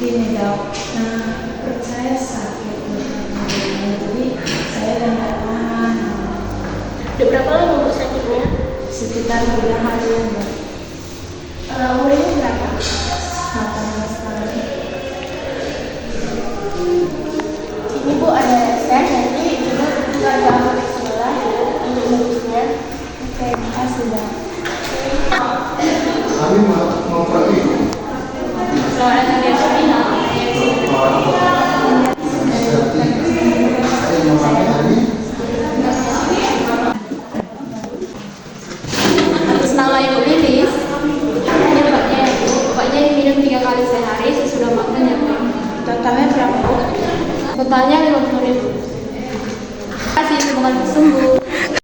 gini dok, perut saya sakit, jadi saya dan tahan. Udah berapa lama Bu sakitnya? Sekitar 3 hari dok. Umurnya berapa? 18 tahun. Ini Bu ada resep, nanti Ibu tinggal jangan ke sebelah untuk nulisnya. Oke, makasih dok. Kami mau pergi. Soalnya kan dia Sabina. Saya mau pakai hari. Atas nama Ibu Lilis, ini obatnya diminum 3 kali sehari sesudah makan ya Bu. Totalnya berapa bu? Totalnya 50.000. Terima kasih, semoga sembuh.